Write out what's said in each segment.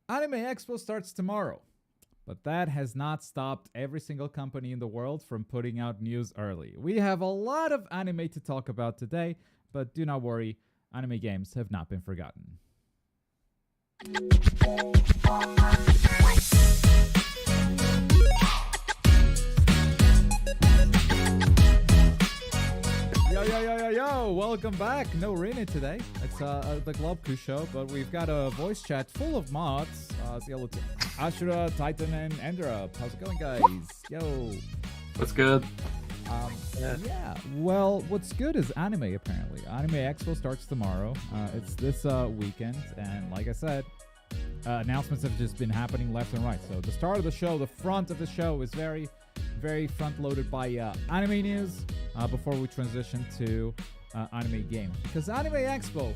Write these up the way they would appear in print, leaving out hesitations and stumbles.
Anime Expo starts tomorrow, but that has not stopped every single company in the world from putting out news early. We have a lot of anime to talk about today, but do not worry, anime games have not been forgotten. Yo, welcome back. No Rene today. It's the Globku show, but we've got a voice chat full of mods. Say hello to Ashura, Titan, and Endra. How's it going, guys? Yo. What's good? Yeah. Well, what's good is anime, apparently. Anime Expo starts tomorrow. It's this weekend, and like I said, announcements have just been happening left and right. So the start of the show, the front of the show is very front-loaded by anime news before we transition to anime games. Because Anime Expo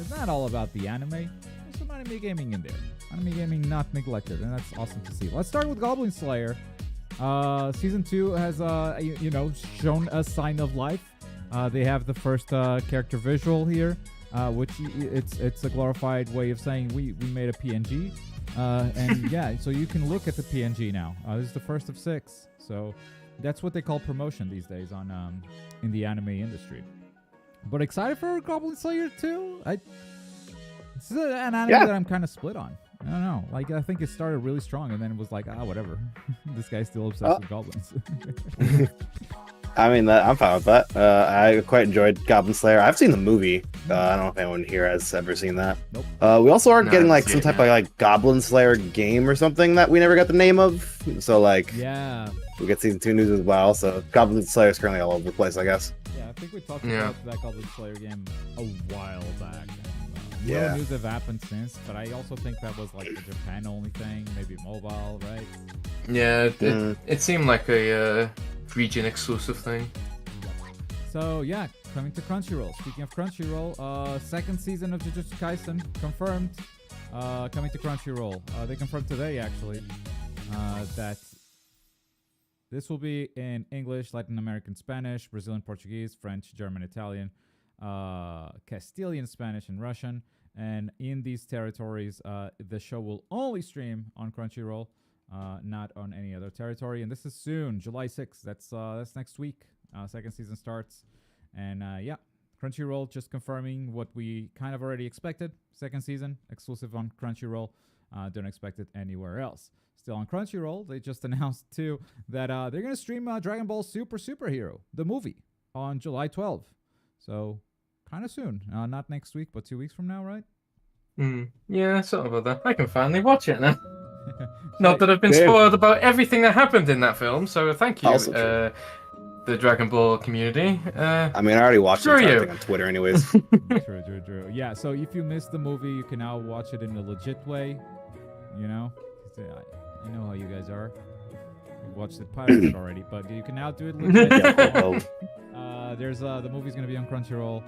is not all about the anime. There's some anime gaming in there. Anime gaming not neglected, and that's awesome to see. Let's start with Goblin Slayer. Season 2 has, shown a sign of life. They have the first character visual here, which it's a glorified way of saying we made a PNG. And yeah, so you can look at the PNG now. This is the first of 6. So that's what they call promotion these days on in the anime industry. But excited for Goblin Slayer 2? This is an anime that I'm kind of split on. I don't know. Like, I think it started really strong and then it was like, whatever. This guy's still obsessed with goblins. I mean, I'm fine with that. I quite enjoyed Goblin Slayer. I've seen the movie. I don't know if anyone here has ever seen that. Nope. We also are getting like some type of like Goblin Slayer game or something that we never got the name of. So like, yeah, we get season 2 news as well. So Goblin Slayer is currently all over the place, I guess. Yeah, I think we talked about that Goblin Slayer game a while back. Yeah. No news have happened since, but I also think that was like the Japan only thing, maybe mobile, right? Yeah, it seemed like a region exclusive thing. So yeah, coming to Crunchyroll. Speaking of Crunchyroll, second season of Jujutsu Kaisen confirmed. Coming to Crunchyroll. They confirmed today actually that this will be in English, Latin American Spanish, Brazilian Portuguese, French, German, Italian, Castilian Spanish, and Russian. And in these territories, the show will only stream on Crunchyroll. Not on any other territory, and this is soon, July 6th. That's next week. Second season starts, and yeah, Crunchyroll just confirming what we kind of already expected. Second season exclusive on Crunchyroll. Don't expect it anywhere else. Still on Crunchyroll, they just announced too that they're gonna stream Dragon Ball Superhero, the movie, on July 12th. So kind of soon. Not next week, but 2 weeks from now, right? Yeah, sort of that. I can finally watch it now. Not that I've been spoiled about everything that happened in that film, so thank you, the Dragon Ball community. I mean, I already watched it on Twitter anyways. True. Yeah, so if you missed the movie, you can now watch it in a legit way, you know? I know how you guys are. You've watched it pirated already, but you can now do it legit. The movie's going to be on Crunchyroll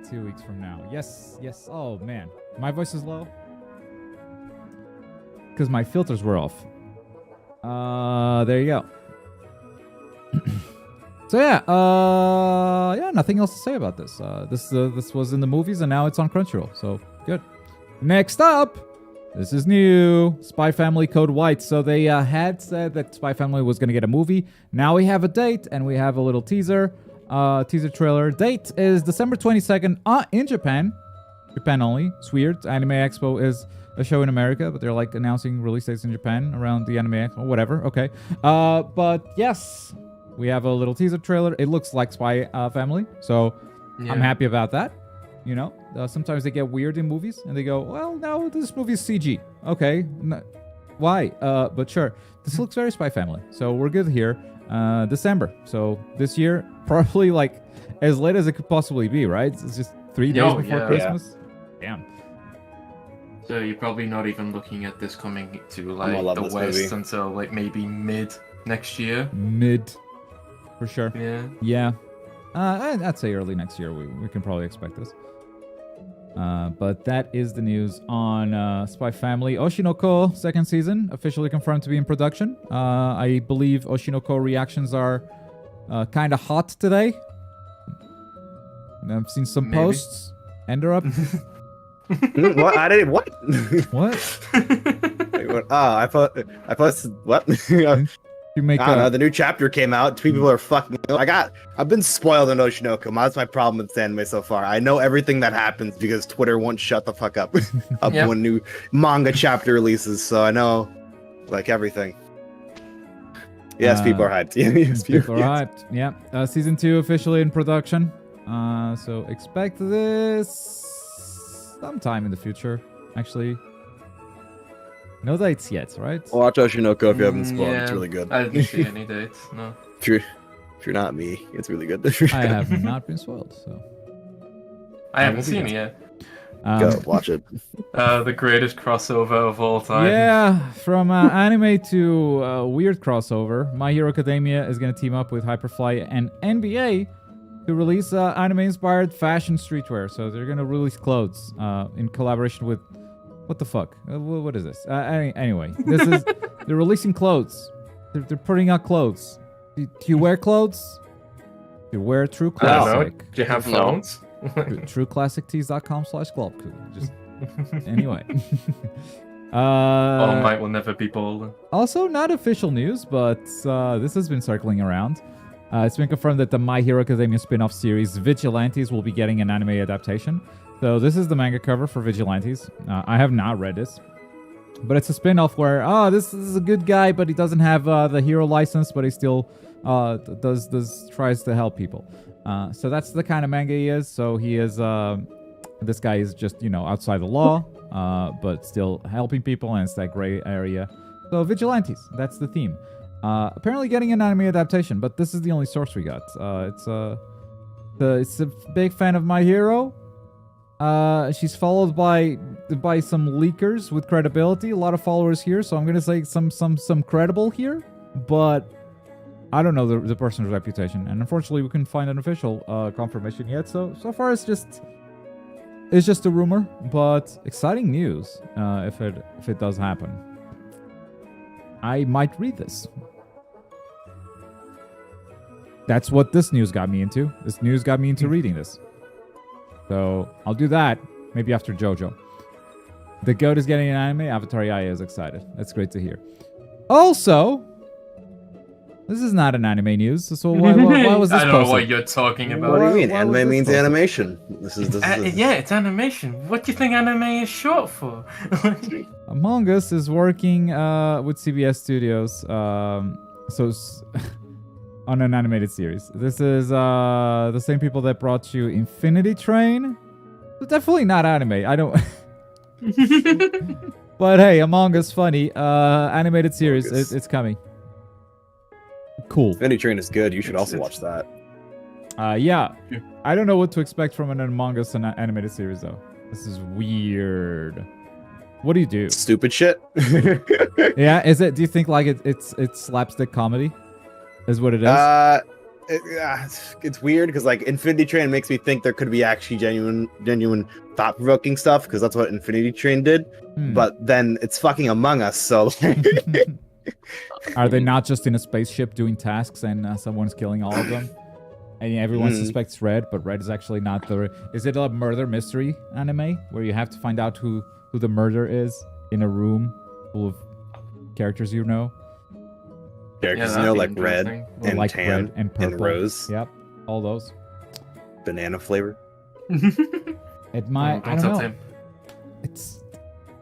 2 weeks from now. Yes. Oh, man. My voice is low. Because my filters were off. There you go. So yeah, nothing else to say about this. This was in the movies and now it's on Crunchyroll. So good. Next up, this is new. Spy Family Code White. So they had said that Spy Family was going to get a movie. Now we have a date and we have a little teaser trailer. Date is December 22nd in Japan. Japan only. It's weird. Anime Expo is a show in America, but they're like announcing release dates in Japan around the Anime Expo. Whatever. Okay. But yes, we have a little teaser trailer. It looks like Spy Family, so yeah. I'm happy about that. You know, sometimes they get weird in movies and they go, well, no, this movie is CG. Okay. Why? But sure. This looks very Spy Family. So we're good here. December. So this year, probably like as late as it could possibly be, right? It's just 3 days before Christmas. Yeah. Damn. So you're probably not even looking at this coming to like the West movie until like maybe mid next year. Mid, for sure. Yeah. I'd say early next year we can probably expect this. But that is the news on Spy Family. Oshinoko second season officially confirmed to be in production. I believe Oshinoko reactions are kind of hot today. I've seen some posts. Ender up. What? I didn't. What? What? Wait, what? Oh, I posted what? You make I don't know. The new chapter came out. People are fucking. I've been spoiled on Oshinoko. That's my problem with this anime so far. I know everything that happens because Twitter won't shut the fuck up when new manga chapter releases. So I know, like, everything. Yes, people are hyped. Yes, people are hyped. Yeah. Season 2 officially in production. So expect this sometime in the future. Actually, no dates yet, right? Watch Oshinoko if you haven't spoiled. It's really good. I didn't see any dates. No. If you're not me, it's really good. I have not been spoiled, so I haven't seen it yet. Go watch it. The greatest crossover of all time. Yeah, from anime to weird crossover, My Hero Academia is going to team up with Hyperfly and NBA to release anime-inspired fashion streetwear. So they're going to release clothes in collaboration with... What the fuck? What is this? Anyway, they're releasing clothes. They're putting out clothes. Do you wear clothes? Do you wear True Classic? Do you have phones? TrueClassicTees.com/club. Just anyway. All Might will never be bald. Also, not official news, but this has been circling around. It's been confirmed that the My Hero Academia spin-off series Vigilantes will be getting an anime adaptation. So this is the manga cover for Vigilantes. I have not read this, but it's a spin-off where this is a good guy, but he doesn't have the hero license, but he still tries to help people. So that's the kind of manga he is. So he is this guy is just outside the law, but still helping people, and it's that gray area. So Vigilantes, that's the theme. Apparently getting an anime adaptation, but this is the only source we got. It's a big fan of My Hero. She's followed by some leakers with credibility. A lot of followers here, so I'm gonna say some credible here, but I don't know the person's reputation, and unfortunately we couldn't find an official confirmation yet. So far it's just a rumor, but exciting news if it does happen. I might read this. That's what this news got me into. This news got me into reading this. So I'll do that maybe after JoJo. The GOAT is getting an anime. Avatar Yaya is excited. That's great to hear. Also, this is not an anime news. So why was this I don't posted? know what you're talking about. What do you mean? Anime means animation. This is yeah, it's animation. What do you think anime is short for? Among Us is working with CBS Studios. On an animated series. This is the same people that brought you Infinity Train. It's definitely not anime. I don't... But hey, Among Us, funny. Animated series. It's coming. Cool. Infinity Train is good. You should also watch that. Yeah. I don't know what to expect from an Among Us animated series, though. This is weird. What do you do? Stupid shit. Yeah, is it? Do you think like it's slapstick comedy? Is what it is? It's weird because like Infinity Train makes me think there could be actually genuine thought-provoking stuff because that's what Infinity Train did. But then it's fucking Among Us, so are they not just in a spaceship doing tasks and someone's killing all of them? And everyone suspects Red, but Red is actually not the... Is it a murder mystery anime where you have to find out who the murderer is in a room full of characters you know? Characters like red and like tan red and purple. and rose. Yep, all those. Banana flavor. It might. I don't know. Him.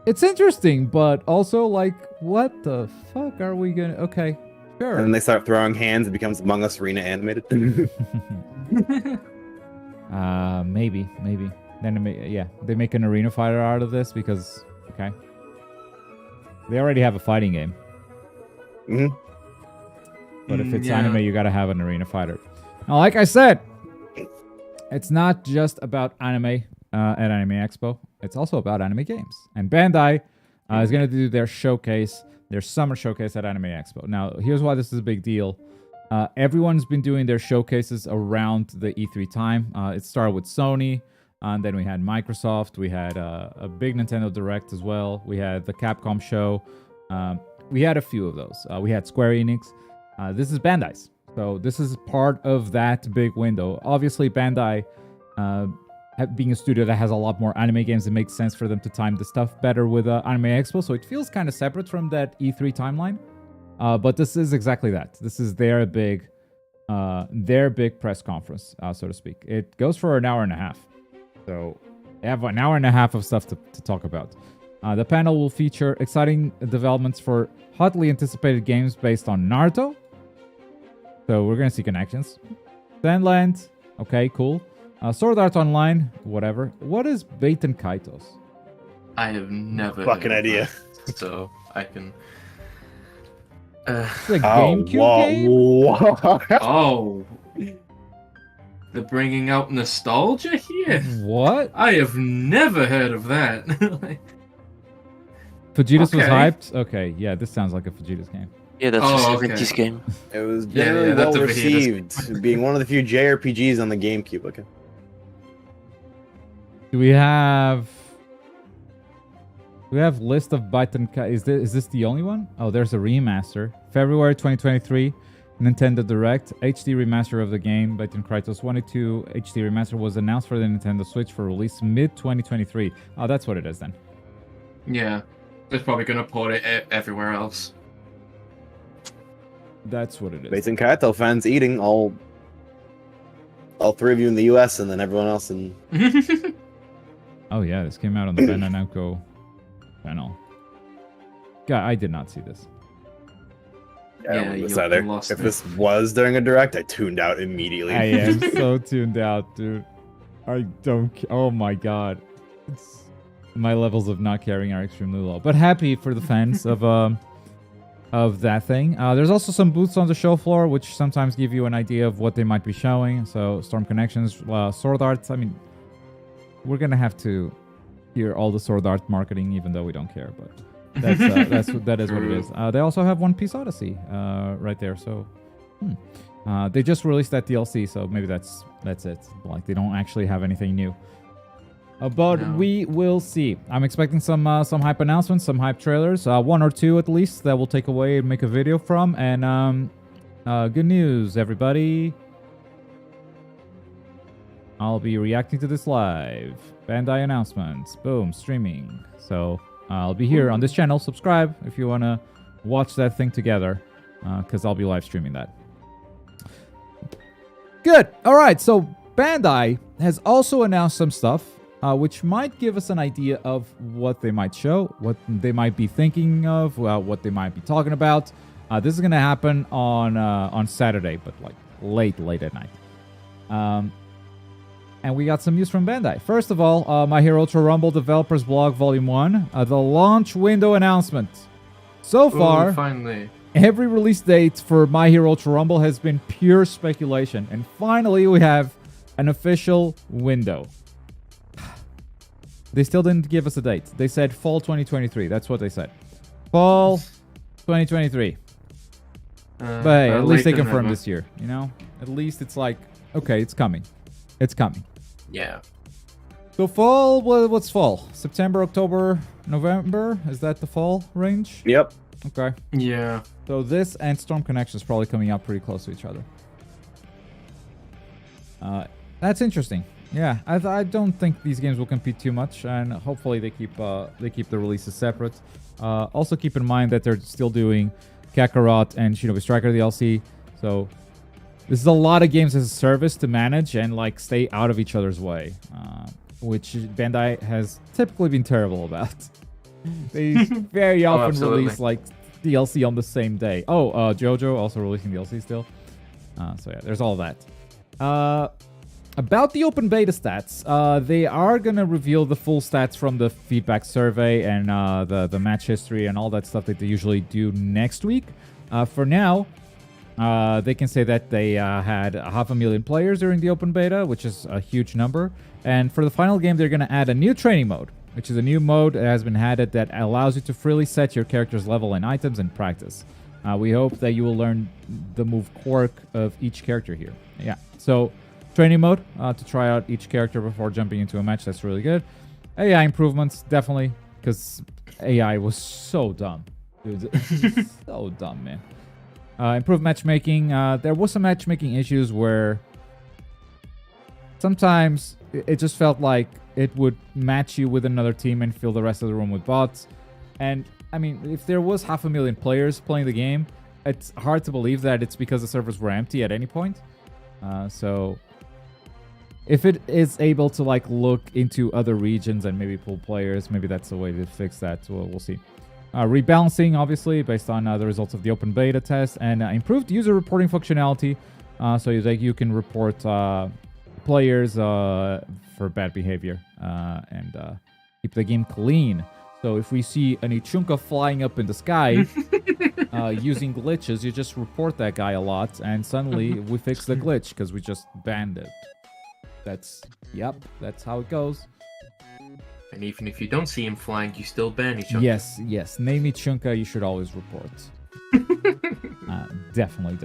It's interesting, but also like, what the fuck are we gonna? Okay, sure. And then they start throwing hands. It becomes Among Us Arena animated. Maybe. Then they make an arena fighter out of this because they already have a fighting game. Mm-hmm. But if it's anime, you gotta have an arena fighter. Now, like I said, it's not just about anime at Anime Expo. It's also about anime games. And Bandai is gonna do their showcase, their summer showcase at Anime Expo. Now, here's why this is a big deal. Everyone's been doing their showcases around the E3 time. It started with Sony, and then we had Microsoft. We had a big Nintendo Direct as well. We had the Capcom show. We had a few of those. We had Square Enix. This is Bandai's. So this is part of that big window. Obviously, Bandai being a studio that has a lot more anime games, it makes sense for them to time the stuff better with Anime Expo. So it feels kind of separate from that E3 timeline. But this is exactly that. This is their big press conference, so to speak. It goes for an hour and a half. So they have an hour and a half of stuff to talk about. The panel will feature exciting developments for hotly anticipated games based on Naruto. So we're going to see connections. Sandland. Okay, cool. Sword Art Online. Whatever. What is Baten Kaitos? I have never fucking idea. That, so I can... It's a GameCube game? Oh. They're bringing out nostalgia here? What? I have never heard of that. Vegeta's was hyped? Okay, yeah, this sounds like a Vegeta's game. Yeah, that's a 70s game. It was generally well received, being one of the few JRPGs on the GameCube. Okay. Do we have list of Baiten Kai? Is this the only one? Oh, there's a remaster. February 2023, Nintendo Direct HD remaster of the game. Baiten Kaitos 1-2 HD remaster was announced for the Nintendo Switch for release mid 2023. Oh, that's what it is then. Yeah, they're probably gonna port it everywhere else. That's what it is. Baten Kaito fans eating all three of you in the US and then everyone else in. Oh yeah, this came out on the Bandai Namco channel. God, I did not see this. Yeah, if this was during a direct, I tuned out immediately. I am so tuned out, dude. I don't. Oh my god, my levels of not caring are extremely low. But happy for the fans of that thing. There's also some booths on the show floor, which sometimes give you an idea of what they might be showing. So Storm Connections, Sword Art. I mean, we're gonna have to hear all the Sword Art marketing, even though we don't care. But that is what it is. They also have One Piece Odyssey right there. So they just released that DLC, so maybe that's it. Like they don't actually have anything new. But we will see. I'm expecting some hype announcements, some hype trailers, one or two at least that we'll take away and make a video from. And good news, everybody. I'll be reacting to this live. Bandai announcements. Boom, streaming. So I'll be here on this channel. Subscribe if you want to watch that thing together, because I'll be live streaming that. Good. All right. So Bandai has also announced some stuff, which might give us an idea of what they might show, what they might be thinking of, what they might be talking about. This is going to happen on Saturday, but like late at night. And we got some news from Bandai. First of all, My Hero Ultra Rumble Developers Blog Volume 1, the launch window announcement. So far, finally, every release date for My Hero Ultra Rumble has been pure speculation. And finally, we have an official window. They still didn't give us a date. They said fall 2023. That's what they said. Fall 2023. But hey, at least they confirmed this year, you know? At least it's like, okay, it's coming. It's coming. Yeah. So fall, what's fall? September, October, November? Is that the fall range? Yep. Okay. Yeah. So this and Storm Connection is probably coming out pretty close to each other. That's interesting. Yeah, I don't think these games will compete too much, and hopefully they keep the releases separate. Also keep in mind that they're still doing Kakarot and Shinobi Striker DLC, so this is a lot of games as a service to manage and like stay out of each other's way, which Bandai has typically been terrible about. They very often release like DLC on the same day. JoJo also releasing DLC still. So yeah, there's all that. About the open beta stats, they are going to reveal the full stats from the feedback survey and the match history and all that stuff that they usually do next week. For now, they can say that they had 500,000 players during the open beta, which is a huge number. And for the final game, they're going to add a new training mode, which is a new mode that has been added that allows you to freely set your character's level and items in practice. We hope that you will learn the move quirk of each character here. Yeah, so training mode to try out each character before jumping into a match. That's really good. AI improvements, definitely, because AI was so dumb. Dude, so dumb, man. Improved matchmaking. There was some matchmaking issues where sometimes it just felt like it would match you with another team and fill the rest of the room with bots. And I mean, if there was 500,000 players playing the game, it's hard to believe that it's because the servers were empty at any point. So if it is able to like look into other regions and maybe pull players, maybe that's the way to fix that. So we'll see. Rebalancing, obviously, based on the results of the open beta test, and improved user reporting functionality. So you can report players for bad behavior and keep the game clean. So if we see an Ichunka flying up in the sky using glitches, you just report that guy a lot, and suddenly we fix the glitch because we just banned it. That's how it goes. And even if you don't see him flying, you still ban Ichunka. Yes. Name Ichunka, you should always report. Definitely.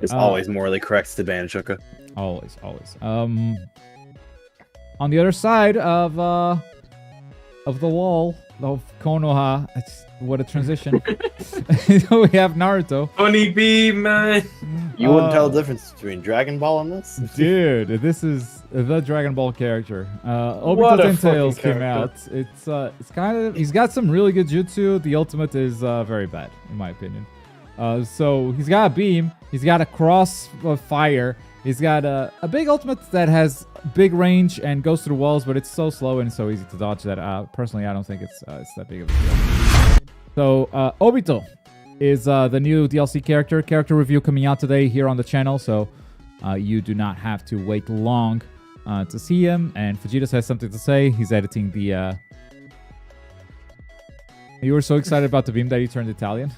It's always morally correct to ban Ichunka. Always. On the other side of the wall of Konoha, what a transition. We have Naruto. Funny beam, man. You wouldn't tell the difference between Dragon Ball and this? Dude, this is the Dragon Ball character. Obito Tentails came out. It's kind of, he's got some really good jutsu. The ultimate is very bad, in my opinion. So he's got a beam. He's got a cross of fire. He's got a big ultimate that has big range and goes through walls, but it's so slow and so easy to dodge that personally I don't think it's that big of a deal. So Obito is the new DLC character. Character review coming out today here on the channel, so you do not have to wait long to see him. And Vegeta has something to say. He's editing the... You were so excited about the beam that you turned Italian?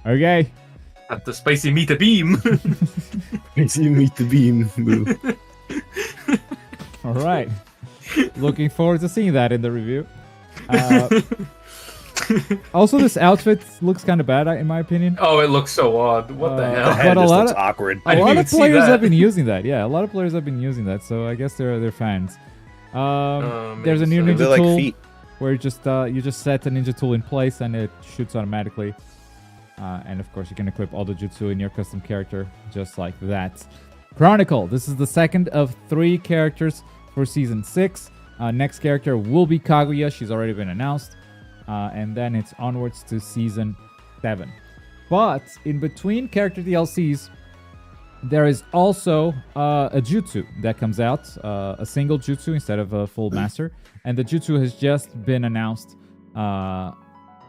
Okay. At the spicy meat a beam. Spicy meat the beam move. All right. Looking forward to seeing that in the review. Also, this outfit looks kind of bad, in my opinion. Oh, it looks so odd. What the hell? But a lot looks awkward. A lot of players have been using that. Yeah, a lot of players have been using that. So I guess they're fans. There's a new ninja tool where you just set a ninja tool in place and it shoots automatically. And of course, you can equip all the jutsu in your custom character just like that. Chronicle. This is the second of 3 characters for Season 6. Next character will be Kaguya. She's already been announced. And then it's onwards to Season 7. But in between character DLCs, there is also a jutsu that comes out. A single jutsu instead of a full master. And the jutsu has just been announced. The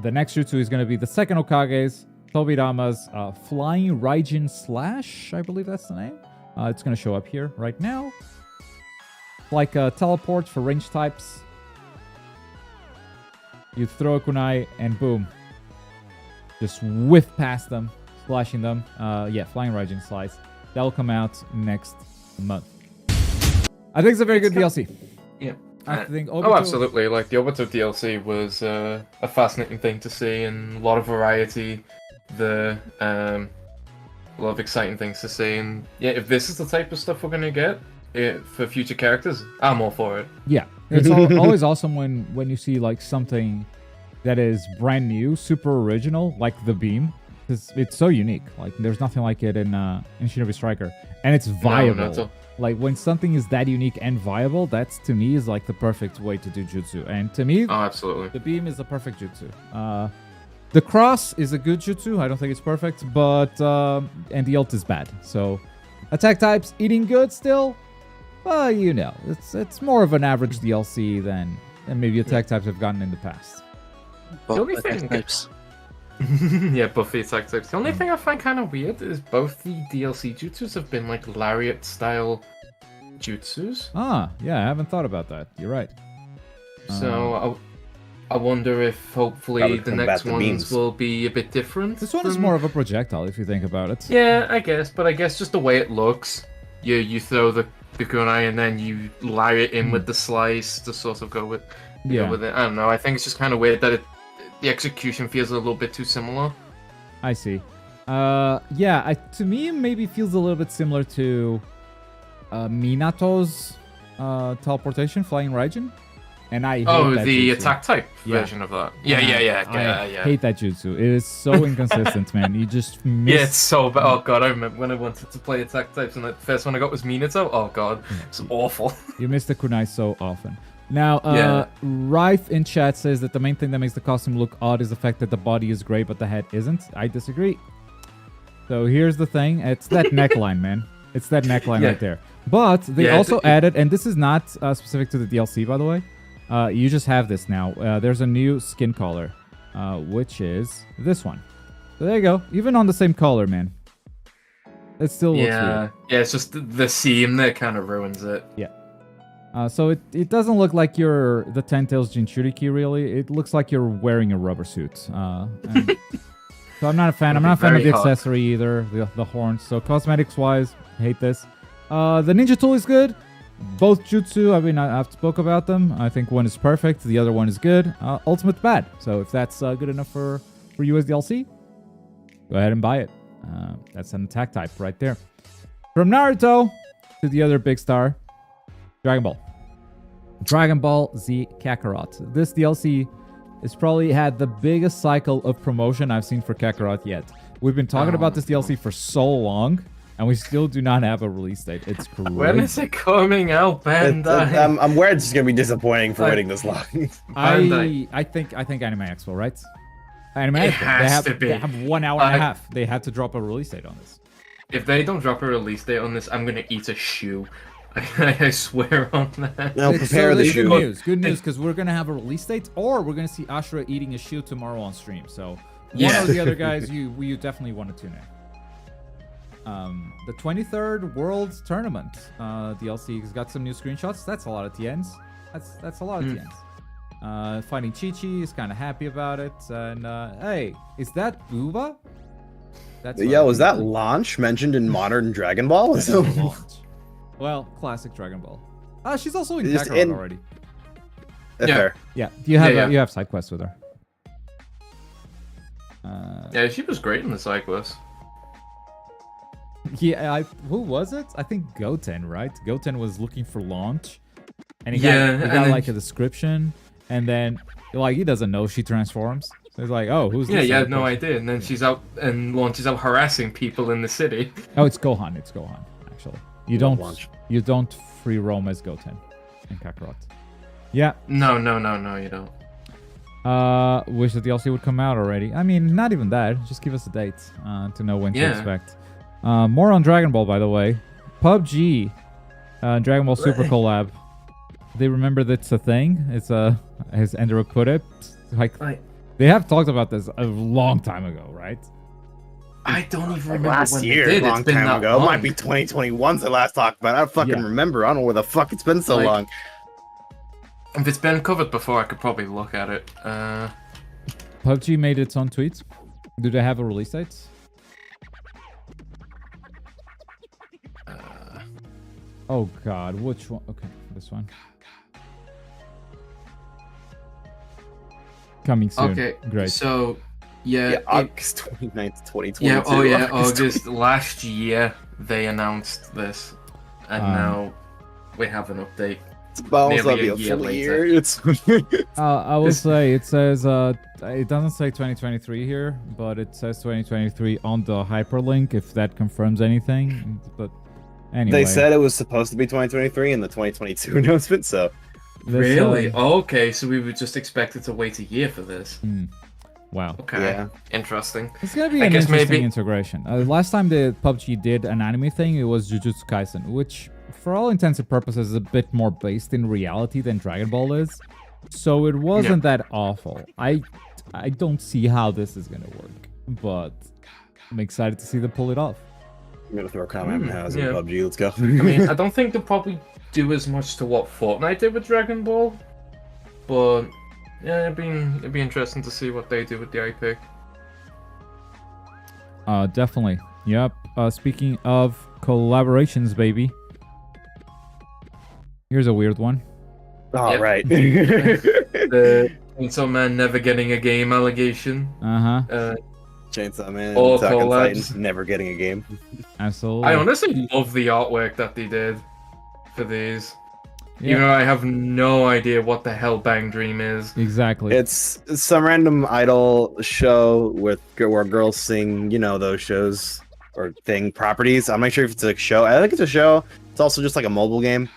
next jutsu is going to be the second Hokage's, Tobirama's Flying Raijin Slash, I believe that's the name. It's going to show up here right now. Like a teleport for range types. You throw a kunai and boom. Just whiff past them, slashing them. Flying Raijin Slice. That'll come out next month. I think it's a very good DLC. Yeah. I think Obito... Oh, absolutely. Like, the Obito DLC was a fascinating thing to see, and a lot of variety. A lot of exciting things to see, and yeah, if this is the type of stuff we're gonna get for future characters, I'm all for it. Yeah, it's always awesome when you see like something that is brand new, super original, like the beam, because it's so unique. Like, there's nothing like it in Shinobi Striker, and it's viable. No, like, when something is that unique and viable, that's, to me, is like the perfect way to do jutsu. And to me, absolutely, the beam is the perfect jutsu. The cross is a good jutsu. I don't think it's perfect, but and the ult is bad. So attack types eating good still, but you know, it's more of an average DLC than maybe attack types have gotten in the past. Buffy attack types. Yeah, Buffy attack types. The only thing I find kind of weird is both the DLC jutsus have been like lariat style jutsus. Ah, yeah, I haven't thought about that. You're right. So I wonder if hopefully the next ones will be a bit different. This one is more of a projectile if you think about it. Yeah, I guess, but I guess just the way it looks, you throw the kunai and then you lariat in with the slice to sort of go with, go with it. I don't know. I think it's just kind of weird that the execution feels a little bit too similar. I see. To me, it maybe feels a little bit similar to Minato's teleportation, Flying Raijin. and I hate Oh, that the jutsu. attack type Yeah. version of that. And Yeah. I hate that jutsu. It is so inconsistent, man. You just miss. Yeah, it's so bad. Oh god, I remember when I wanted to play attack types, and the first one I got was Minato. Oh god, it's awful. You miss the kunai so often. Now, Yeah. Rife in chat says that the main thing that makes the costume look odd is the fact that the body is gray but the head isn't. I disagree. So here's the thing. It's that neckline, man. It's that neckline right there. But they also added, and this is not specific to the DLC, by the way. You just have this now. There's a new skin color, which is this one. So there you go. Even on the same color, man. It still looks weird. Yeah, it's just the seam that kind of ruins it. Yeah. So it doesn't look like you're the Ten Tails Jinchuriki, really. It looks like you're wearing a rubber suit. So I'm not a fan. I'm not a fan of the accessory either, the horns. So cosmetics-wise, hate this. The ninja tool is good. Both jutsu, I mean, I've spoke about them. I think one is perfect. The other one is good. Ultimate bad. So if that's good enough for you as DLC, go ahead and buy it. That's an attack type right there. From Naruto to the other big star, Dragon Ball. Dragon Ball Z Kakarot. This DLC has probably had the biggest cycle of promotion I've seen for Kakarot yet. We've been talking about this DLC for so long, and we still do not have a release date. It's crazy. When is it coming out, Bandai? I'm worried it's just gonna be disappointing for waiting this long. I think Anime Expo, right? Anime It Expo. has to be. They have 1 hour and a half. They had to drop a release date on this. If they don't drop a release date on this, I'm gonna eat a shoe. I swear on that. Now prepare the shoe. Good news, because we're gonna have a release date, or we're gonna see Ashura eating a shoe tomorrow on stream. So one or the other guys, you definitely want to tune in. The 23rd World Tournament DLC has got some new screenshots. That's a lot of TNs. That's a lot of TNs. Fighting Chi-Chi is kind of happy about it. And hey, is that Booba? Was that launch mentioned in Modern Dragon Ball? Launch. Well, classic Dragon Ball. She's also in Kakarot already. Fair. Yeah, you have side quests with her. Yeah, she was great in the side quest. Yeah, who was it? I think Goten, right? Goten was looking for launch, and he got like a description, and then like he doesn't know she transforms. So he's like, "Oh, who's this?" Yeah, no idea. And then she's out, and Launch is out harassing people in the city. Oh, it's Gohan. It's Gohan, actually. You don't free roam as Goten in Kakarot. Yeah. No, you don't. Wish the DLC would come out already. I mean, not even that. Just give us a date to know when to expect. More on Dragon Ball, by the way. PUBG, Dragon Ball Super collab. They remember that's a thing. It's as Ender put it, like they have talked about this a long time ago, right? I don't even remember last when year, they did. long time ago. It might be 2021's the last talk about it. I don't fucking remember. I don't know where the fuck it's been so long. If it's been covered before, I could probably look at it. PUBG made its own tweets. Do they have a release date? Oh god, which one? Okay, this one. Coming soon. Okay, great. So, August 29th, 2022. Yeah, August last year they announced this, and now we have an update. Nearly a year later. I will say it says it doesn't say 2023 here, but it says 2023 on the hyperlink. If that confirms anything, but anyway, they said it was supposed to be 2023 in the 2022 announcement. So really, okay, so we were just expected to wait a year for this. Wow. Okay. Interesting. It's gonna be an interesting integration. Last time the PUBG did an anime thing, it was Jujutsu Kaisen, which, for all intents and purposes, is a bit more based in reality than Dragon Ball is. So it wasn't that awful. I don't see how this is gonna work, but I'm excited to see them pull it off. I'm gonna throw a comment now as PUBG. Let's go. I mean, I don't think they'll probably do as much to what Fortnite did with Dragon Ball, but yeah, it'd be interesting to see what they do with the IP. Definitely. Yep. Speaking of collaborations, baby. Here's a weird one. Right. The Chainsaw Man never getting a game allegation. Chainsaw Man or and Attack on collabs. Titan never getting a game. Absolutely. I honestly love the artwork that they did for these. Even though I have no idea what the hell Bang Dream is. Exactly. It's some random idol show where girls sing, those shows or thing properties. I'm not sure if it's a show. I think it's a show. It's also just like a mobile game.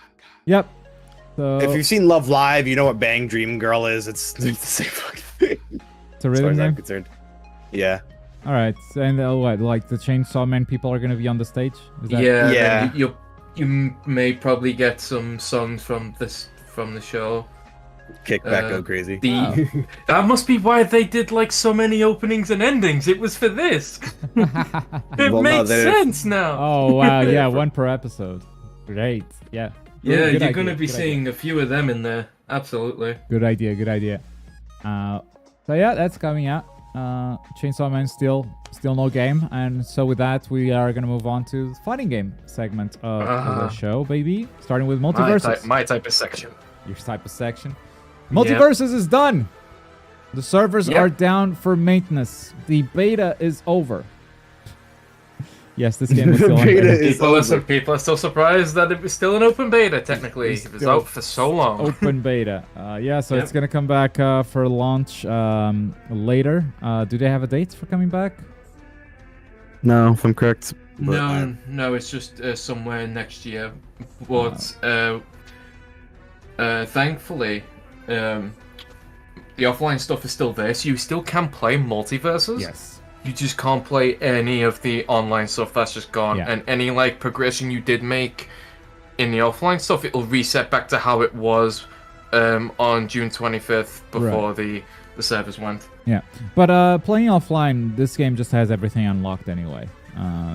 Yep. So If you've seen Love Live, you know what Bang Dream Girl is. It's the same fucking thing. it's a As far rhythm as I'm game. concerned. Yeah. All right. And what? Like the Chainsaw Man people are gonna be on the stage? Is that... Yeah. Yeah. You may probably get some songs from the show. Kickback, go crazy. That must be why they did like so many openings and endings. It was for this. It makes sense now. Oh wow! Yeah, one per episode. Great. Yeah. Yeah, Good you're idea, gonna be good seeing a few of them in there. Absolutely. Good idea. Good idea. So yeah, that's coming out. Chainsaw Man still no game, and so with that we are gonna move on to the fighting game segment of the show, baby. Starting with Multiverses. My type of section. Your type of section. Multiverses is done. The servers are down for maintenance. The beta is over. Yes, this game is still on beta. People are still surprised that it was still an open beta. Technically, it was out for so long. Open beta. So it's gonna come back for launch later. Do they have a date for coming back? No, if I'm correct. No, it's just somewhere next year. But thankfully, the offline stuff is still there, so you still can play Multiverses. Yes. You just can't play any of the online stuff that's just gone, Yeah. and any like progression you did make in the offline stuff, it'll reset back to how it was on June 25th before the servers went. Yeah, but playing offline, this game just has everything unlocked anyway.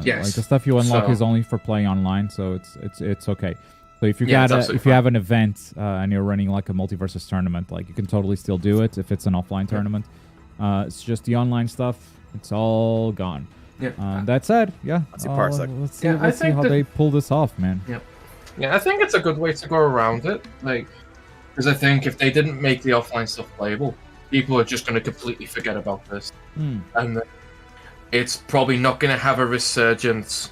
Yes. Like the stuff you unlock So- is only for playing online, so it's okay. So if you Yeah, it's got absolutely if you have an event and you're running like a Multiverses tournament, like you can totally still do it if it's an offline tournament. It's just the online stuff. It's all gone. Yeah. That said, yeah. That's a parsec. Let's Yeah, see how they pull this off, man. Yeah, I think it's a good way to go around it. Like, because I think if they didn't make the offline stuff playable, people are just going to completely forget about this, and it's probably not going to have a resurgence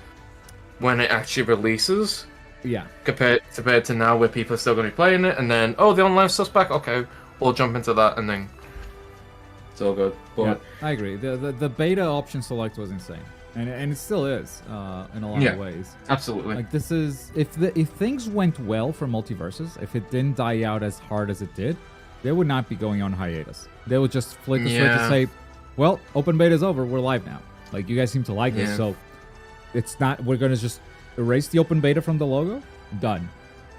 when it actually releases. Yeah. Compared to now, where people are still going to be playing it, and then the online stuff's back. Okay, we'll jump into that, and then it's all good. But Yeah, I agree. The beta option select was insane, and it still is in a lot of ways. Absolutely. Like this is if things went well for Multiverses, if it didn't die out as hard as it did, they would not be going on hiatus. They would just flick the switch and say, "Well, open beta is over. We're live now." Like you guys seem to like this, so it's not. We're gonna just erase the open beta from the logo. Done.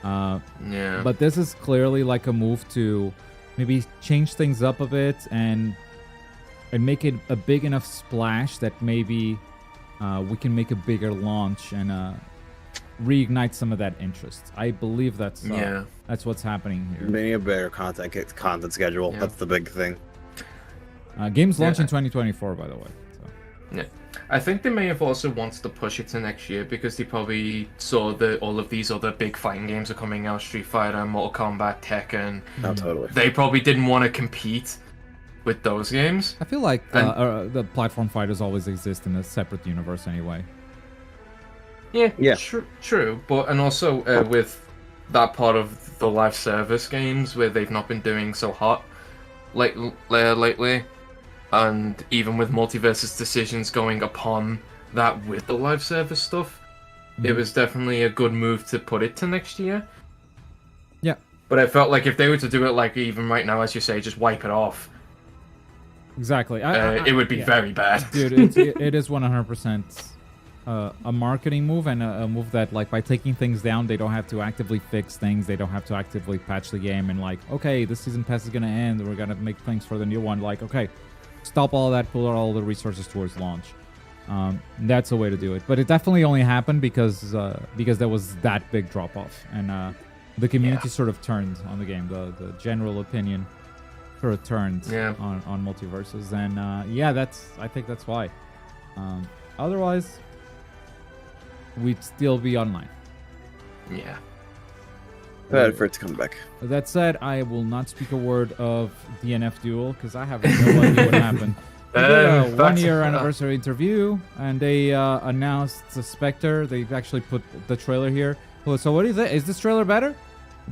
But this is clearly like a move to maybe change things up a bit and make it a big enough splash that maybe we can make a bigger launch and reignite some of that interest. I believe that's what's happening here. Maybe a better content schedule. Yeah. That's the big thing. Games launch in 2024, by the way. So. Yeah, I think they may have also wanted to push it to next year because they probably saw that all of these other big fighting games are coming out: Street Fighter, Mortal Kombat, Tekken. Oh, totally. They probably didn't want to compete with those games. I feel like the platform fighters always exist in a separate universe anyway. Yeah. True. But and also with that part of the live service games where they've not been doing so hot lately, and even with Multiverses decisions going upon that with the live service stuff, it was definitely a good move to put it to next year. Yeah. But I felt like if they were to do it like even right now, as you say, just wipe it off. Exactly. It would be very bad. Dude, it is 100% a marketing move and a move that, like, by taking things down, they don't have to actively fix things. They don't have to actively patch the game and, like, okay, this season pass is going to end. We're going to make things for the new one. Like, okay, stop all that, pull all the resources towards launch. That's a way to do it. But it definitely only happened because there was that big drop-off. And the community sort of turned on the game. The general opinion sort of turned on Multiverses. And I think that's why. Otherwise, we'd still be online. Yeah. Bad for it to come back. That said, I will not speak a word of DNF Duel because I have no idea what happened. They did a one-year anniversary interview, and they announced the Spectre. They've actually put the trailer here. So what is it? Is this trailer better?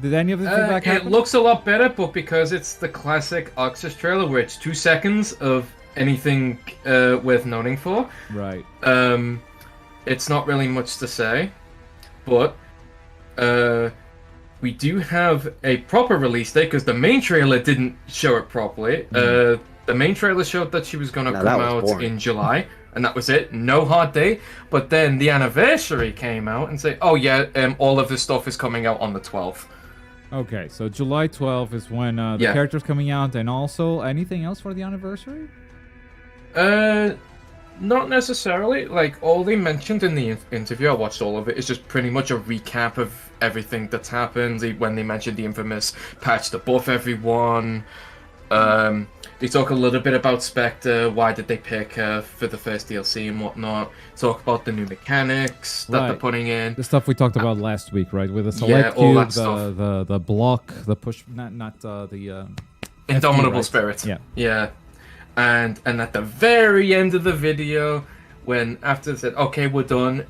Did any of the feedback It happen? looks a lot better, but because it's the classic Oxus trailer where it's 2 seconds of anything worth noting for, Right. it's not really much to say. But we do have a proper release date because the main trailer didn't show it properly. The main trailer showed that she was going to come out in July, and that was it. No hard date. But then the anniversary came out and said, "Oh yeah, all of this stuff is coming out on the 12th." Okay, so July 12th is when the character's coming out, and also anything else for the anniversary? Not necessarily. Like, all they mentioned in the interview, I watched all of it, is just pretty much a recap of everything that's happened. When they mentioned the infamous patch to buff everyone. They talk a little bit about Spectre, why did they pick her for the first DLC and whatnot. Talk about the new mechanics that they're putting in. The stuff we talked about last week, right? With the select cube, the block, the push, not the... Indomitable FP, right? Spirit. Yeah. Yeah. And at the very end of the video, when after they said, okay, we're done,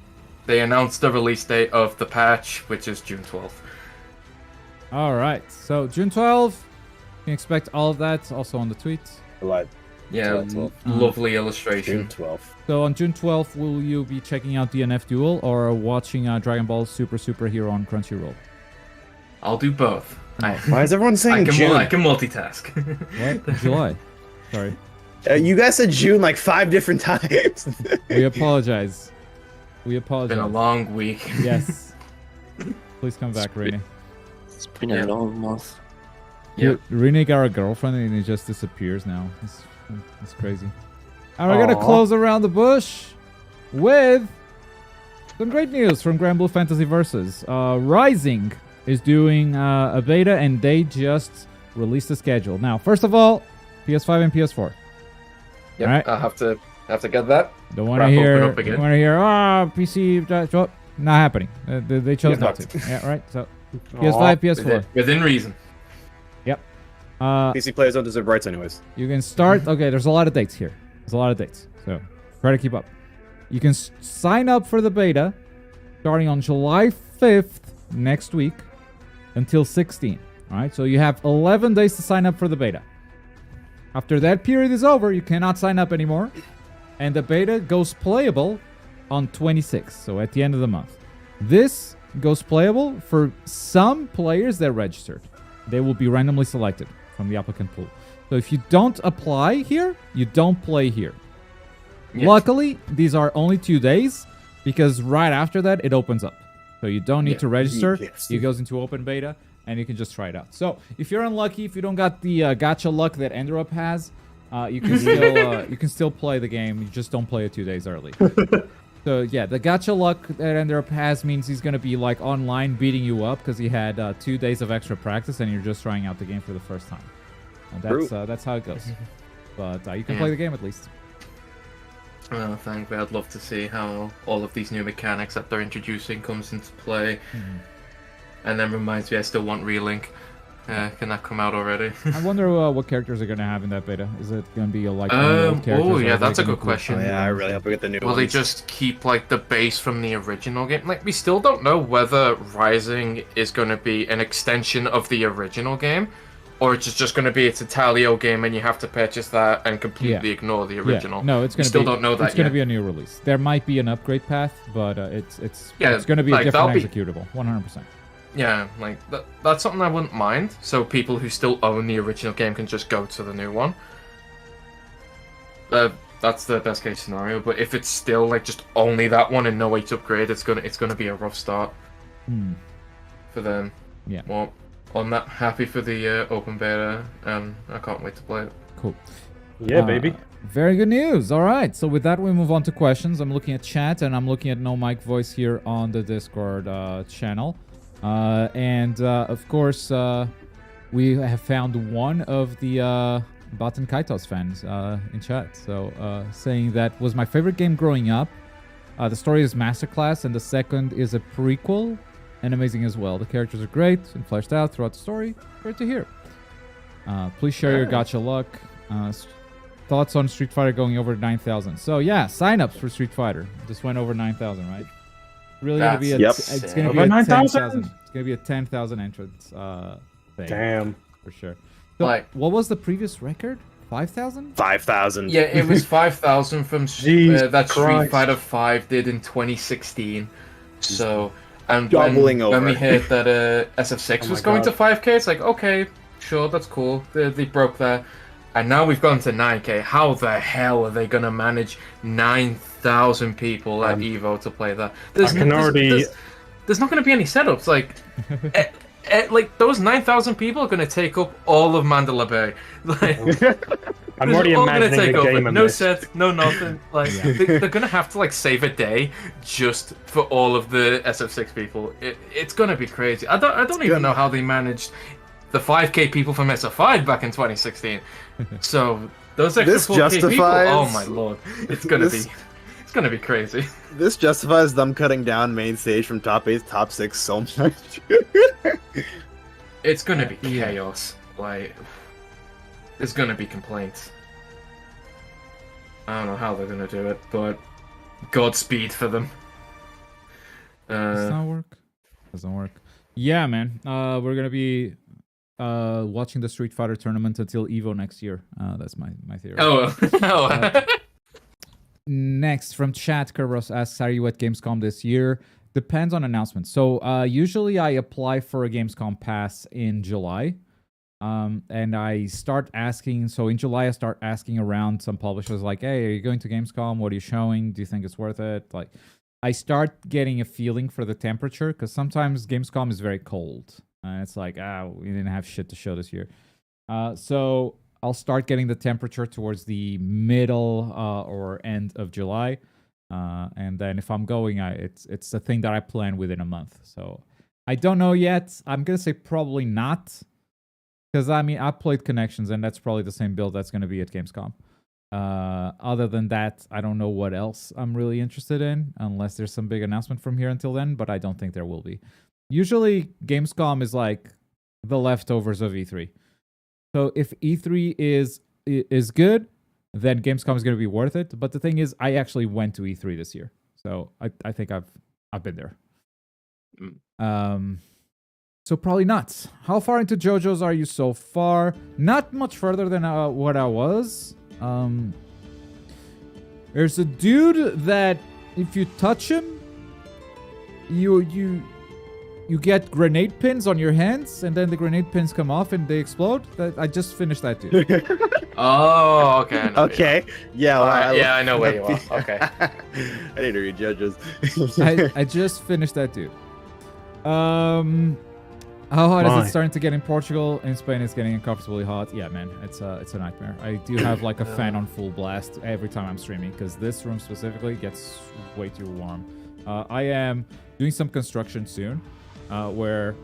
they announced the release date of the patch, which is June 12th. All right. So June 12th, you can expect all of that also on the tweets. Yeah, lovely illustration. June 12th. So on June 12th, will you be checking out DNF Duel or watching Dragon Ball Super Hero on Crunchyroll? I'll do both. Why is everyone saying June? I can multitask. What? July. Sorry. You guys said June like 5 different times. We apologize. We It's apologize. been a long week. Yes. Please come back, Rene. It's been a long month. Yeah. Rene got a girlfriend and he just disappears now. It's crazy. And we're gonna close around the bush with some great news from Grand Blue Fantasy Versus. Rising is doing a beta and they just released the schedule. Now, first of all, PS5 and PS4. Yep, All right. I have to get that. Don't want to hear. PC. Not happening. They chose not to. Yeah, right. So PS5, PS4. Within reason. Yep. PC players don't deserve rights anyways. You can start. Okay, there's a lot of dates here. There's a lot of dates. So try to keep up. You can sign up for the beta starting on July 5th next week until 16. All right. So you have 11 days to sign up for the beta. After that period is over, you cannot sign up anymore. And the beta goes playable on 26th, so at the end of the month. This goes playable for some players that registered. They will be randomly selected from the applicant pool. So if you don't apply here, you don't play here. Yes. Luckily, these are only 2 days because right after that, it opens up. So you don't need to register. Yes. It goes into open beta. And you can just try it out. So if you're unlucky, if you don't got the gacha luck that Enderup has, you can still play the game. You just don't play it 2 days early. So yeah, the gacha luck that Enderup has means he's gonna be like online beating you up because he had 2 days of extra practice and you're just trying out the game for the first time. And that's how it goes. But you can play the game at least. Well, thankfully, I'd love to see how all of these new mechanics that they're introducing comes into play. And then reminds me, I still want Relink. Can that come out already? I wonder what characters are going to have in that beta. Is it going to be like old characters? Oh, yeah, that's a good question. Oh, yeah, I really hope we get the new ones. Will they just keep like the base from the original game? Like, we still don't know whether Rising is going to be an extension of the original game, or it's just going to be its Italio game and you have to purchase that and completely ignore the original. Yeah. No, it's going to be. Still don't know that It's going to be a new release. There might be an upgrade path, but it's going to be a different executable, 100%. Yeah, like that's something I wouldn't mind. So people who still own the original game can just go to the new one. That's the best case scenario. But if it's still like just only that one and no way to upgrade, it's gonna be a rough start for them. Yeah. Well, I'm not happy for the open beta, and I can't wait to play it. Cool. Yeah, baby. Very good news. All right. So with that, we move on to questions. I'm looking at chat and I'm looking at No Mic Voice here on the Discord channel. Of course, we have found one of the Baten Kaitos fans in chat. So saying that was my favorite game growing up. The story is masterclass, and the second is a prequel and amazing as well. The characters are great and fleshed out throughout the story. Great to hear. Please share your gacha luck. Thoughts on Street Fighter going over 9,000. So yeah, signups for Street Fighter just went over 9,000, right? Really gonna be a That's it's sick. gonna be Over a 9,000? 10,000. It's gonna be a 10,000 entrance thing Damn. for sure. So, Like- what was the previous record? 5,000? 5,000. Yeah, it was 5,000 from Jesus that Street Christ. Fighter 5 did in 2016. So, and Doubling when we over. heard that SF6 Oh was my going God. to 5K, it's like, okay, sure, that's cool. They broke that. And now we've gone to 9K. How the hell are they going to manage 9,000 people at EVO to play that? There's not going to be any setups. Like, like those 9,000 people are going to take up all of Mandalay Bay. Like, I'm already all gonna imagining take the over. game of No this. sets, no nothing. Like they're gonna have to like save a day just for all of the SF6 people. It's gonna be crazy. I don't even know how they managed the 5K people from SF5 back in 2016. So those extra This 4K people. justifies- Oh my lord, it's gonna be crazy. This justifies them cutting down main stage from top 8 to top 6 so much. It's gonna be chaos. Like there's gonna be complaints. I don't know how they're gonna do it, but Godspeed for them. Does not work. Doesn't work. Yeah, man. We're gonna be watching the Street Fighter tournament until Evo next year. That's my theory. Oh. Next from chat, Kerberos asks, "Are you at Gamescom this year?" Depends on announcements. So usually I apply for a Gamescom pass in July. And I start asking, so in July I start asking around some publishers like, hey, are you going to Gamescom? What are you showing? Do you think it's worth it? Like, I start getting a feeling for the temperature, because sometimes Gamescom is very cold. And it's like, we didn't have shit to show this year. So I'll start getting the temperature towards the middle or end of July. And then if I'm going, it's a thing that I plan within a month. So I don't know yet. I'm going to say probably not. Because, I mean, I played Connections, and that's probably the same build that's going to be at Gamescom. Other than that, I don't know what else I'm really interested in, unless there's some big announcement from here until then, but I don't think there will be. Usually, Gamescom is like the leftovers of E3. So if E3 is good, then Gamescom is going to be worth it. But the thing is, I actually went to E3 this year. So I think I've been there. So probably not. How far into JoJo's are you so far? Not much further than what I was. There's a dude that if you touch him, you get grenade pins on your hands, and then the grenade pins come off and they explode. I just finished that dude. Oh, okay. I know where you Okay. Yeah. are. Well, Alright, yeah, I know where you are. Okay. I need to read judges. I just finished that dude. How hot is Why? it starting to get in Portugal? In Spain, it's getting uncomfortably hot. Yeah, man, it's a nightmare. I do have like a fan on full blast every time I'm streaming, because this room specifically gets way too warm. I am doing some construction soon, where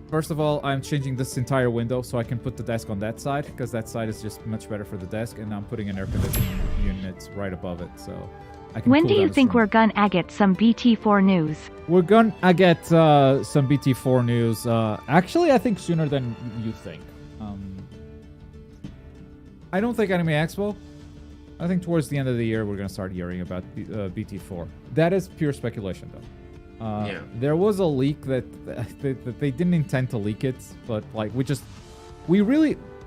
first of all, I'm changing this entire window so I can put the desk on that side, because that side is just much better for the desk, and I'm putting an air conditioning unit right above it, so I can When cool do you down think the room. we're gonna get some BT4 news? We're gonna get some BT4 news. Actually, I think sooner than you think. I don't think Anime Expo. I think towards the end of the year, we're gonna start hearing about BT4. That is pure speculation, though. Yeah. There was a leak that they didn't intend to leak it, but like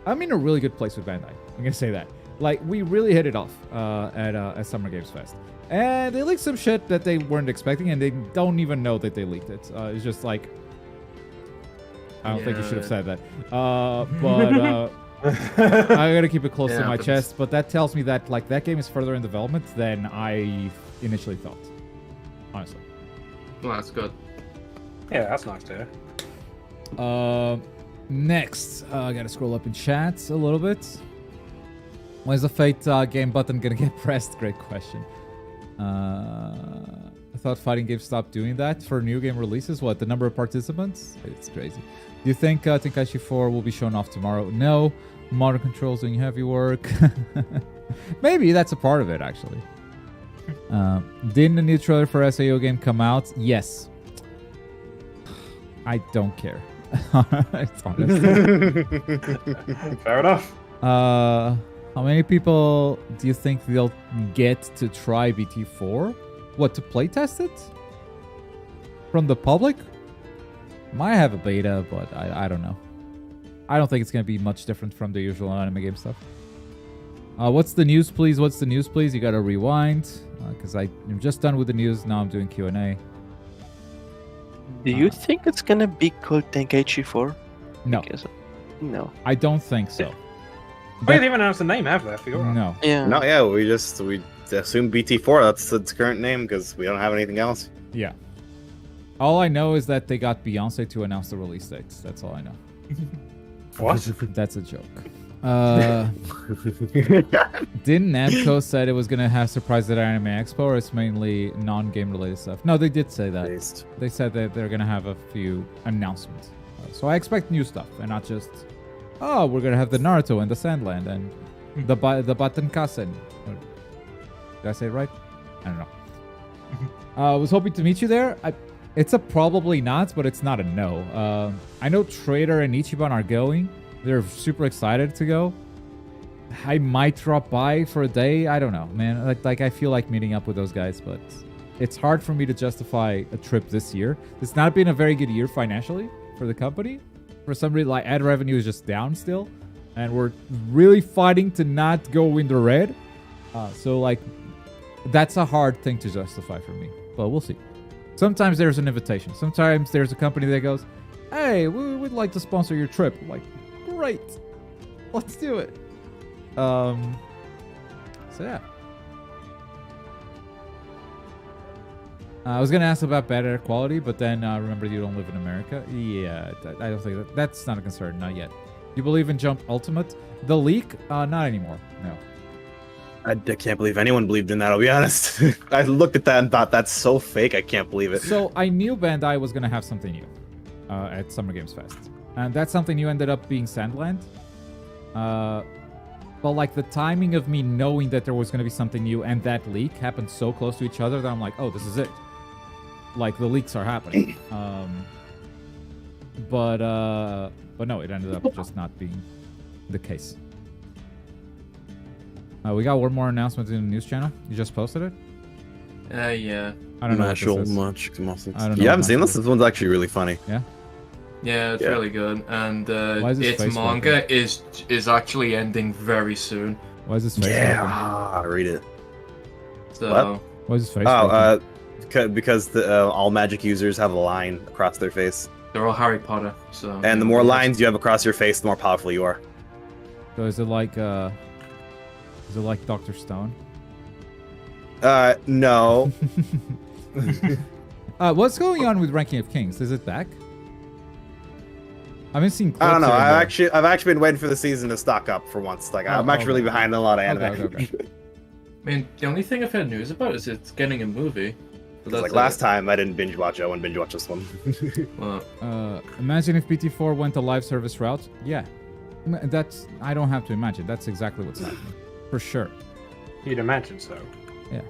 I'm in a really good place with Bandai. I'm gonna say that. Like, we really hit it off at Summer Games Fest. And they leaked some shit that they weren't expecting, and they don't even know that they leaked it. It's just like, I don't think you should have said that. But I gotta keep it close to my happens. chest. But that tells me that like that game is further in development than I initially thought. Honestly. Well, that's good. Yeah, that's nice to hear. Next, I gotta scroll up in chat a little bit. When's the Fate game button gonna get pressed? Great question. I thought fighting games stopped doing that for new game releases. What, the number of participants? It's crazy. Do you think Tenkaichi 4 will be shown off tomorrow? No. Modern Control's doing heavy work. Maybe that's a part of it, actually. Didn't the new trailer for SAO game come out? Yes. I don't care. It's honest. Fair enough. How many people do you think they'll get to try BT4? What, to playtest it? from the public. Might have a beta, but I don't know. I don't think it's gonna be much different from the usual anime game stuff. What's the news, please? What's the news, please? You gotta rewind, because I'm just done with the news. Now I'm doing Q&A. Do you think it's gonna be called Tenkaichi 4? No, No. I don't think so. Oh, yeah, they haven't announced the name, have they? I forgot. No. Yeah. No, yeah, we assume BT4. That's its current name because we don't have anything else. Yeah. All I know is that they got Beyonce to announce the release dates. That's all I know. What? That's a joke. Didn't Namco said it was gonna have surprises at Anime Expo, or it's mainly non-game related stuff? No, they did say that. They said that they're gonna have a few announcements. So I expect new stuff, and not just, oh, we're gonna have the Naruto and the Sandland and the Batenkasen. Did I say it right? I don't know. I was hoping to meet you there. It's a probably not, but it's not a no. I know Trader and Ichiban are going. They're super excited to go. I might drop by for a day. I don't know, man. Like I feel like meeting up with those guys, but it's hard for me to justify a trip this year. It's not been a very good year financially for the company. For some reason, like ad revenue is just down still, and we're really fighting to not go in the red. So like, that's a hard thing to justify for me. But we'll see. Sometimes there's an invitation. Sometimes there's a company that goes, "Hey, we would like to sponsor your trip." I'm like, great, let's do it. So yeah. I was gonna ask about better quality, but then remember you don't live in America. Yeah, I don't think that's not a concern, not yet. You believe in Jump Ultimate? The leak? Not anymore. No. I can't believe anyone believed in that, I'll be honest. I looked at that and thought, that's so fake, I can't believe it. So I knew Bandai was gonna have something new at Summer Games Fest. And that something new ended up being Sandland. But like the timing of me knowing that there was gonna be something new and that leak happened so close to each other that I'm like, oh, this is it. Like the leaks are happening. But no, it ended up just not being the case. We got one more announcement in the news channel. You just posted it? Yeah. I don't know what this is. Much. I don't know You haven't what seen this this? This one's actually really funny. Yeah? Yeah, it's really good. And Why is his its face manga is actually ending very soon. Why is his face working? Read it. So Why is his face Oh, working? because all magic users have a line across their face. they're all Harry Potter. So And the more lines you have across your face, the more powerful you are. So is it like Dr. Stone? No. What's going on with Ranking of Kings? Is it back? I haven't seen. I don't know. clips here, I've actually been waiting for the season to stock up for once. Like I'm actually really behind on a lot of anime. Okay. I mean, the only thing I've heard news about is it's getting a movie. But that's Like last time, I didn't binge watch. I wouldn't binge watch this one. Well, imagine if BT4 went a live service route. Yeah, that's. I don't have to imagine. That's exactly what's happening, for sure. You'd imagine so. Yeah.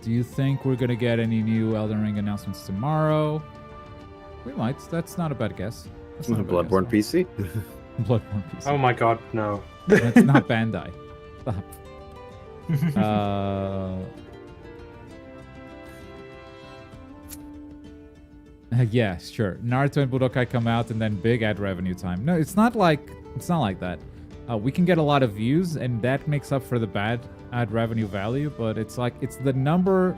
Do you think we're gonna get any new Elden Ring announcements tomorrow? We might. That's not a bad guess. That's not a bad Bloodborne guess, PC. Bloodborne PC. Oh my god, no. It's not Bandai. Stop. Yeah, sure. Naruto and Budokai come out and then big ad revenue time. No, it's not like that. We can get a lot of views and that makes up for the bad ad revenue value, but it's the number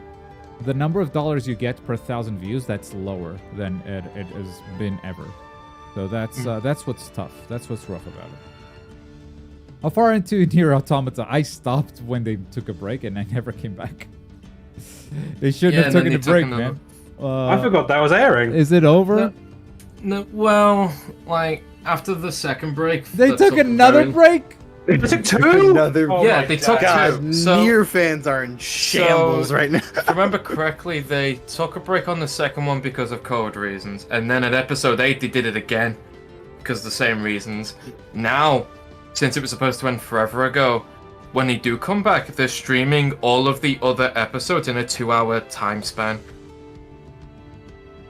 of dollars you get per 1,000 views that's lower than it has been ever. So that's what's tough. That's what's rough about it. How far into Nier Automata? I stopped when they took a break and I never came back. They shouldn't have taken a break, man. I forgot that was airing. Is it over? no, well, like after the second break, They that took another break? They took two? Another Oh Yeah, my they God. took God, two. So, Nier fans are in shambles right now. if I remember correctly, they took a break on the second one because of COVID reasons, and then at episode 8 they did it again because of the same reasons. Now, since it was supposed to end forever ago, when they do come back, they're streaming all of the other episodes in a 2-hour time span.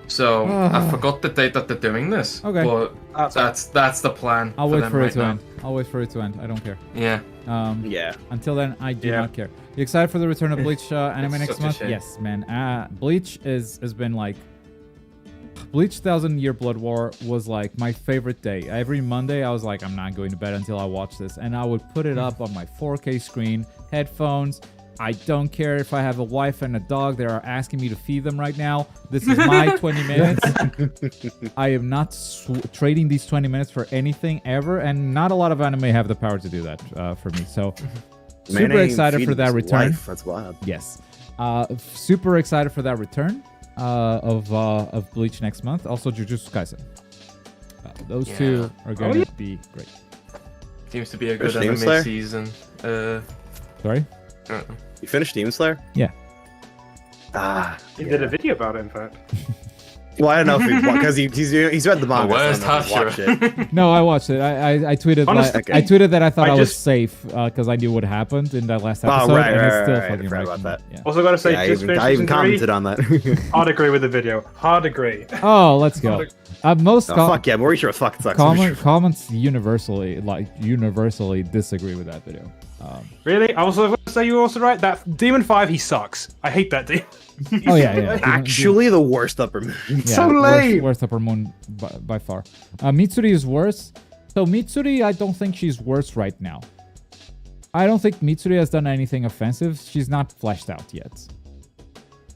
So I forgot the date that they're doing this. Okay. But that's the plan. I'll wait them for it right to now. end. I'll wait for it to end. I don't care. Yeah. Yeah. Until then, I do not care. You excited for the return of Bleach anime It's next such a month? shame. Yes, man. Bleach has been like... Bleach 1000 Year Blood War was like my favorite day. Every Monday, I was like, I'm not going to bed until I watch this. And I would put it up on my 4K screen, headphones. I don't care if I have a wife and a dog. They are asking me to feed them right now. This is my 20 minutes. I am not trading these 20 minutes for anything ever. And not a lot of anime have the power to do that for me. So super excited for that return. Wife. That's wild. Yes. Super excited for that return of Bleach next month. Also Jujutsu Kaisen. Those two are going to be great. Seems to be a good Demon anime Slayer? season. Sorry? You finished Demon Slayer? Yeah. He did a video about it, in fact. Well, I don't know if because he's read the manga. Where's so I don't know if he's watched it. No, I watched it. I tweeted. Honestly, I tweeted that I thought I I was just- safe because I knew what happened in that last episode. right, and it's right, still right, I fucking forgot wrecking about me. Yeah. Also, gotta say, Yeah, just I even finished commented season on that. 3. Hard agree with the video. Hard agree. Oh, let's go. Most Fuck yeah, Mauricio fucking sucks. comments universally disagree with that video. Really? I was going to say you're also right. That Demon 5, he sucks. I hate that demon. Oh yeah. Actually, the worst upper moon. so lame. Worst upper moon by far. Mitsuri is worse. So Mitsuri, I don't think she's worse right now. I don't think Mitsuri has done anything offensive. She's not fleshed out yet.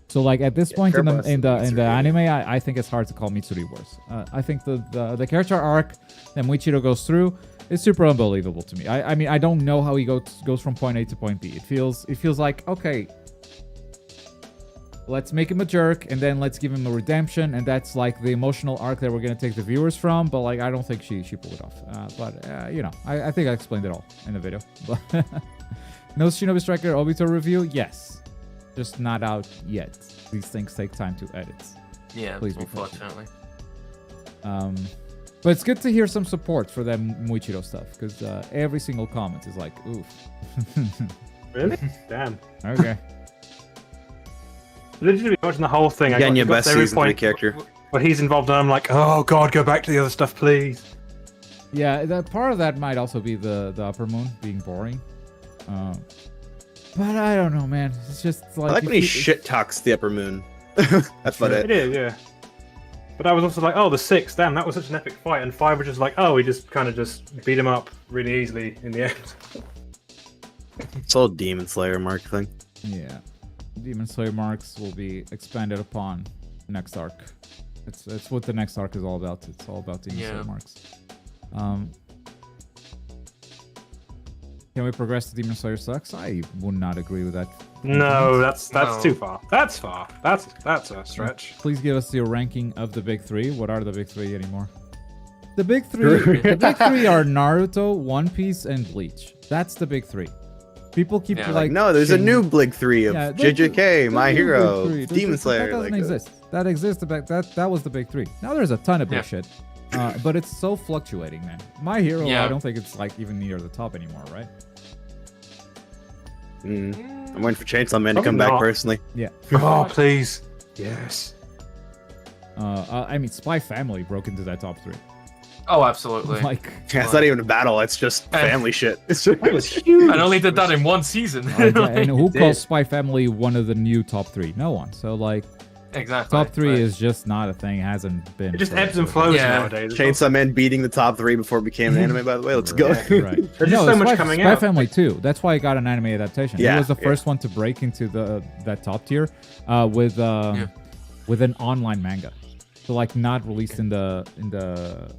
So like at this point in the anime, I think it's hard to call Mitsuri worse. I think the character arc that Muichiro goes through is super unbelievable to me. I mean I don't know how he goes from point A to point B. It feels like okay, let's make him a jerk and then let's give him a redemption, and that's like the emotional arc that we're gonna take the viewers from. But like I don't think she pulled it off. You know, I think I explained it all in the video. But no Shinobi Striker Obito review, yes. Just not out yet. These things take time to edit. Yeah, Please be unfortunately. But it's good to hear some support for that Muichiro stuff, because every single comment is like, oof. Really? Damn. Okay. Literally watching the whole thing. Again, your got best to every season for the point character. where he's involved, and I'm like, oh god, go back to the other stuff, please. Yeah, that part of that might also be the upper moon being boring. But I don't know, man. It's just like I like when he shit talks the upper moon. That's about It it. is, yeah. But I was also like, oh, the 6, damn, that was such an epic fight. And 5 was just like, oh, we just kind of just beat him up really easily in the end. It's all Demon Slayer mark thing. Yeah. Demon Slayer marks will be expanded upon next arc. It's what the next arc is all about. It's all about Demon Slayer marks. Can we progress to Demon Slayer sucks? I would not agree with that. No, that's No. too far. That's far. That's a stretch. Please give us your ranking of the big three. What are the big three anymore? The big three. The big three are Naruto, One Piece, and Bleach. That's the big three. People keep like no, there's a changing- new Big 3 of Yeah, JJK, the My new Hero, Big Three. Demon Slayer. That doesn't like, exist. That exists. That was the big three. Now there's a ton of big Yeah. shit. But it's so fluctuating, man. My Hero, Yeah. I don't think it's like even near the top anymore, right? I'm waiting for Chainsaw Man to Probably come back not. personally. Yeah. Oh, please. Yes. I mean, Spy Family broke into that top three. Oh, absolutely. Like, Yeah, it's not even a battle. It's just family shit. It's just, That was huge. I only did that in one season. and who did. calls Spy Family one of the new top three? No one. So like, Exactly. top three Right. is just not a thing. Hasn't been. It just for- ebbs and flows Yeah. nowadays. Chainsaw Man beating the top 3 before it became an anime, by the way. Let's go. Right. There's just No, so much Spy, coming Spy out. Family 2. That's why it got an anime adaptation. Yeah, It was the yeah. first one to break into that top tier with an online manga. So like not released in the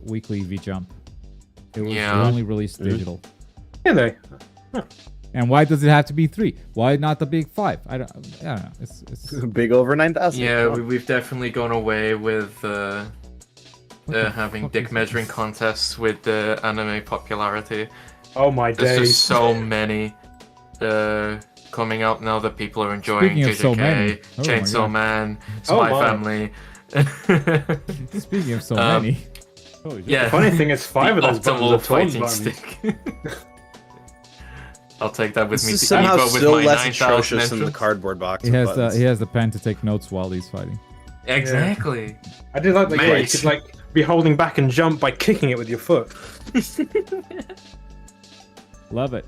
weekly V Jump. It was Yeah. only released digital. Yeah, they. And why does it have to be 3? Why not the big 5? I don't know. It's Big over 9,000. Yeah, we've definitely gone away with having dick measuring contests with the anime popularity. Oh my There's days. just so many coming out now that people are enjoying. Speaking of so many. JJK, Oh my Chainsaw God. Man, Oh Spy my. Family. Speaking of so Um, many. Holy shit. Yeah. The funny thing is, 5 of The those buttons optimal are torn fighting buttons. stick. I'll take that with This me is to somehow Evo with still my less 9,000 atrocious than the entrance. cardboard box. He of has buttons. the pen to take notes while he's fighting. Exactly. I did like that. Yeah, you Mate. could like be holding back and jump by kicking it with your foot. Love it.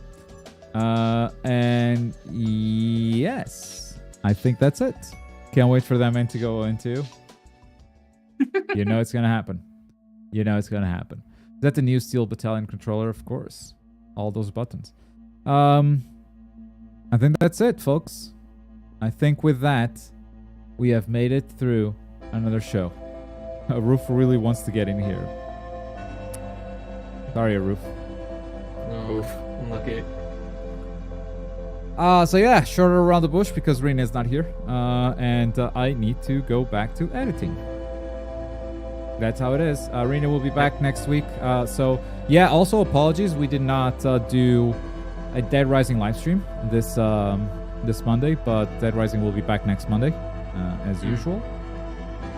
And yes, I think that's it. Can't wait for that man to go into. You know it's gonna happen. You know it's gonna happen. Is that the new Steel Battalion controller? Of course. All those buttons. I think that's it, folks. I think with that, we have made it through another show. Aruf really wants to get in here. Sorry, Aruf. Oof. Unlucky. So yeah, shorter around the bush because Rena is not here. And I need to go back to editing. That's how it is. Rena will be back next week. So yeah, also apologies. We did not do a Dead Rising live stream this Monday, but Dead Rising will be back next Monday, as usual.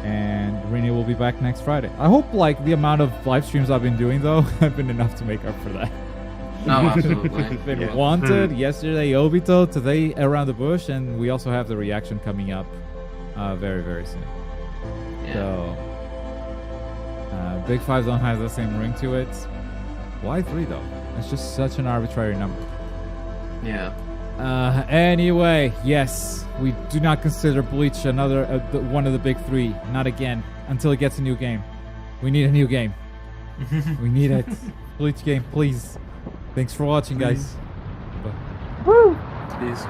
And Rena will be back next Friday. I hope like the amount of live streams I've been doing though have been enough to make up for that. Oh, absolutely. It's been Yeah. Wanted, yesterday Obito, today Around the Bush, and we also have the reaction coming up very, very soon. Yeah. So, Big Five don't have the same ring to it. Why 3 though? It's just such an arbitrary number. Yeah. Anyway, yes, we do not consider Bleach another one of the big 3. Not again until it gets a new game. We need a new game. We need it. Bleach game, please. Thanks for watching, guys. Bye. Please.